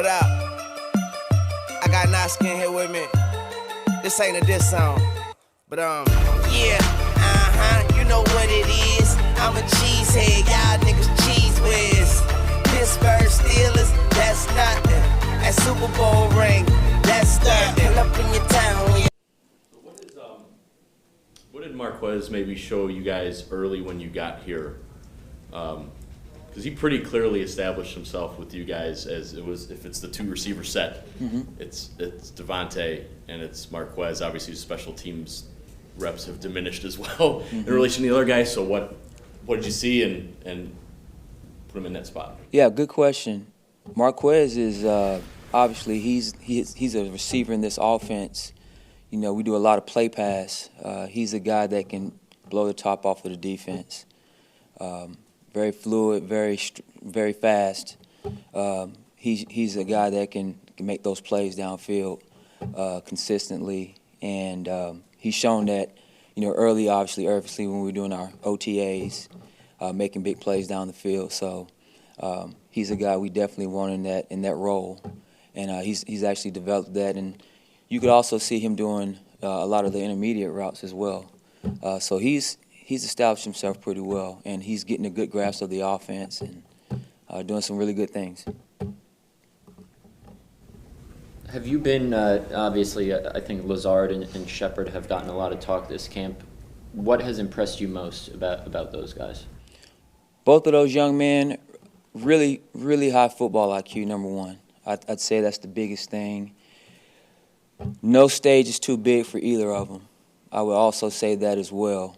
up? I got Naskin here with me. This ain't a diss song, but yeah, you know what it is. I'm a cheesehead, y'all niggas cheese whiz. Pittsburgh Steelers, that's nothing. That Super Bowl ring, that's nothing. Pull up in your town when you. What did Marquez maybe show you guys early when you got here? Because he pretty clearly established himself with you guys as it was. If it's the two receiver set, it's Devontae and it's Marquez. Obviously, special teams reps have diminished as well in relation to the other guys. So what did you see and put him in that spot? Yeah, good question. Marquez is obviously he's a receiver in this offense. You know, we do a lot of play pass. He's a guy that can blow the top off of the defense. Very fluid, very fast. He's a guy that can make those plays downfield consistently, and he's shown that, you know, early, obviously when we were doing our OTAs, making big plays down the field. So he's a guy we definitely want in that role, and he's actually developed that. And you could also see him doing a lot of the intermediate routes as well. So he's established himself pretty well, and he's getting a good grasp of the offense and doing some really good things. Have you been, obviously, I think Lazard and Shepard have gotten a lot of talk this camp. What has impressed you most about those guys? Both of those young men, really, really high football IQ, number one. I'd say that's the biggest thing. No stage is too big for either of them. I would also say that as well.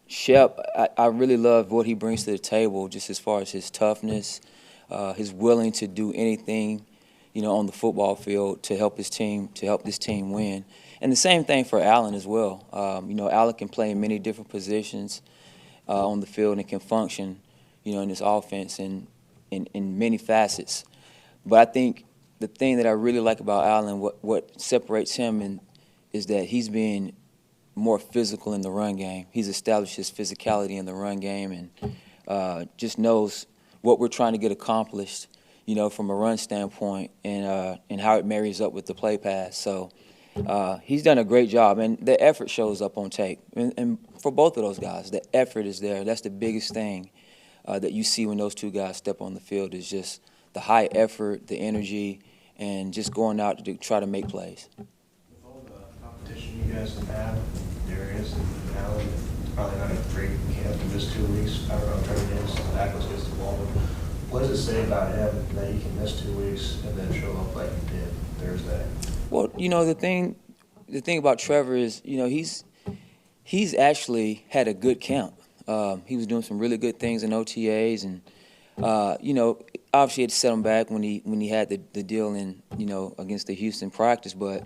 Shep, I really love what he brings to the table, just as far as his toughness, his willing to do anything, you know, on the football field to help this team win. And the same thing for Allen as well. You know, Allen can play in many different positions on the field and can function, you know, in this offense in many facets. But I think the thing that I really like about Allen, what separates him is that he's been more physical in the run game. He's established his physicality in the run game and just knows what we're trying to get accomplished, you know, from a run standpoint and how it marries up with the play pass. So he's done a great job, and the effort shows up on tape. And for both of those guys, the effort is there. That's the biggest thing that you see when those two guys step on the field is just the high effort, the energy, and just going out to try to make plays. With all the competition you guys have had, Darius and Allen, probably not a great camp in just 2 weeks. I don't know if Trevor Davis tackles gets the ball. What does it say about him that he can miss 2 weeks and then show up like he did Thursday? Well, you know, the thing about Trevor is, you know, he's actually had a good camp. He was doing some really good things in OTAs, and you know, obviously had to set him back when he had the deal in, you know, against the Houston practice. But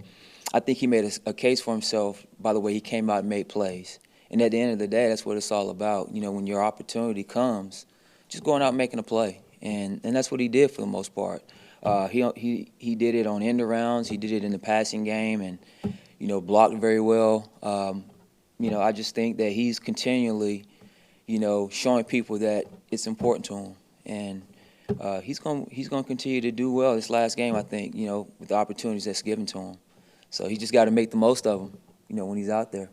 I think he made a case for himself by the way he came out and made plays. And at the end of the day, that's what it's all about. You know, when your opportunity comes, just going out and making a play, and that's what he did for the most part. He did it on end arounds. He did it in the passing game, and, you know, blocked very well. You know, I just think that he's continually, you know, showing people that it's important to him, and he's going to continue to do well this last game, I think, you know, with the opportunities that's given to him. So he just got to make the most of them, you know, when he's out there.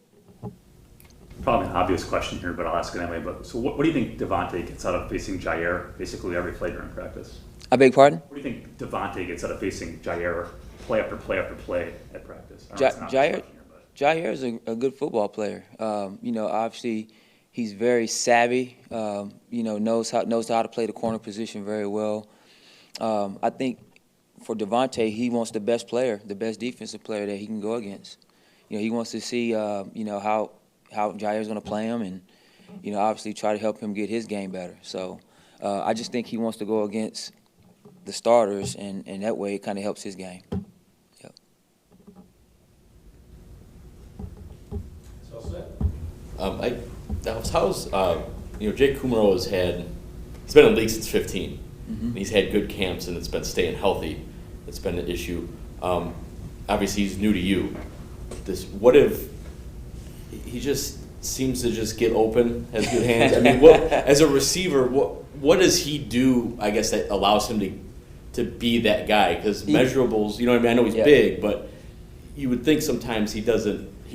Probably an obvious question here, but I'll ask it anyway. But so, what do you think Devontae gets out of facing Jair basically every play during practice? I beg pardon? What do you think Devontae gets out of facing Jair play after play after play at practice? Jair is a good football player. You know, obviously he's very savvy. You know, knows how to play the corner position very well. I think for Devontae, he wants the best player, the best defensive player that he can go against. You know, he wants to see you know, how Jair's going to play him, and, you know, obviously try to help him get his game better. So I just think he wants to go against the starters, and that way it kind of helps his game. Yep. How's you know, Jake Kumerow he's been in the league since 15. And he's had good camps, and it's been staying healthy. It's been an issue. Obviously, he's new to you. What if he just seems to just get open, has good hands? I mean, as a receiver, what does he do, I guess, that allows him to to be that guy? Because He- measurables, you know what I mean? I know he's Yeah. big, but you would think sometimes he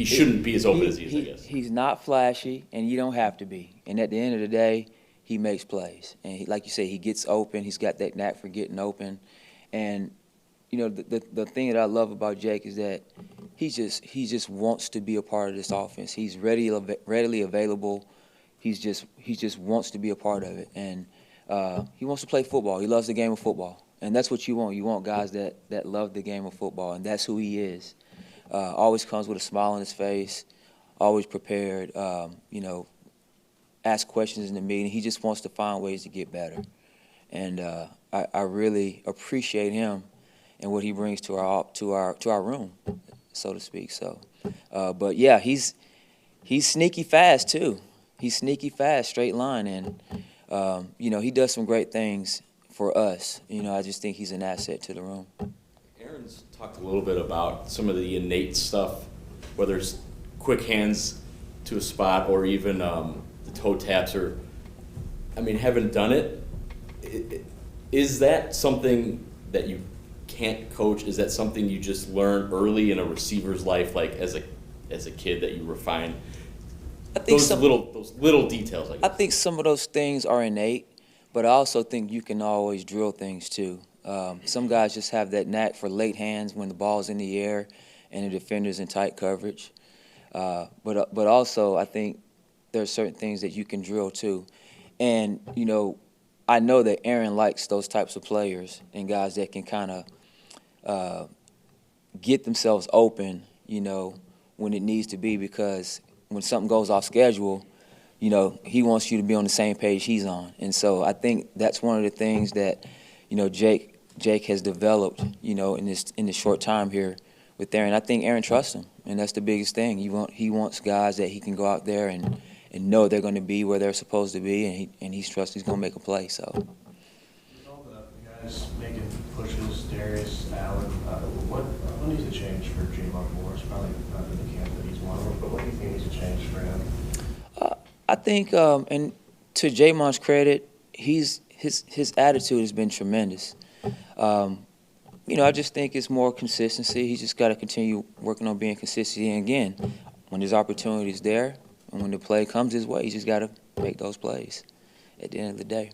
shouldn't be as open as he is, I guess. He's not flashy, and you don't have to be. And at the end of the day, he makes plays. And like you say, he gets open. He's got that knack for getting open. And, you know, the thing that I love about Jake is that he just wants to be a part of this offense. He's readily available. He just wants to be a part of it. And he wants to play football. He loves the game of football. And that's what you want. You want guys that love the game of football, and that's who he is. Always comes with a smile on his face, always prepared, you know, ask questions in the meeting. He just wants to find ways to get better. And I really appreciate him and what he brings to our room, so to speak. So, but yeah, he's sneaky fast too. He's sneaky fast, straight line, and you know, he does some great things for us. You know, I just think he's an asset to the room. Aaron's talked a little bit about some of the innate stuff, whether it's quick hands to a spot or even the toe taps, or, I mean, having done it, is that something that you can't coach? Is that something you just learn early in a receiver's life, like as a kid, that you refine? I think Those little details, I guess. I think some of those things are innate, but I also think you can always drill things too. Some guys just have that knack for late hands when the ball's in the air and the defender's in tight coverage. But also I think there are certain things that you can drill too. And, you know, I know that Aaron likes those types of players and guys that can kind of get themselves open, you know, when it needs to be, because when something goes off schedule, you know, he wants you to be on the same page he's on. And so I think that's one of the things that, you know, Jake has developed, you know, in this short time here with Aaron. I think Aaron trusts him, and that's the biggest thing. He wants guys that he can go out there and know they're going to be where they're supposed to be, and he's going to make a play. So. With all the guys making pushes, Darius, Allen, what needs to change for Javon Morris? Probably not in the camp that he's one of them, but what do you think needs to change for him? I think, and to Jamon's credit, his attitude has been tremendous. You know, I just think it's more consistency. He's just got to continue working on being consistent. And again, when his opportunity is there and when the play comes his way, he's just got to make those plays at the end of the day.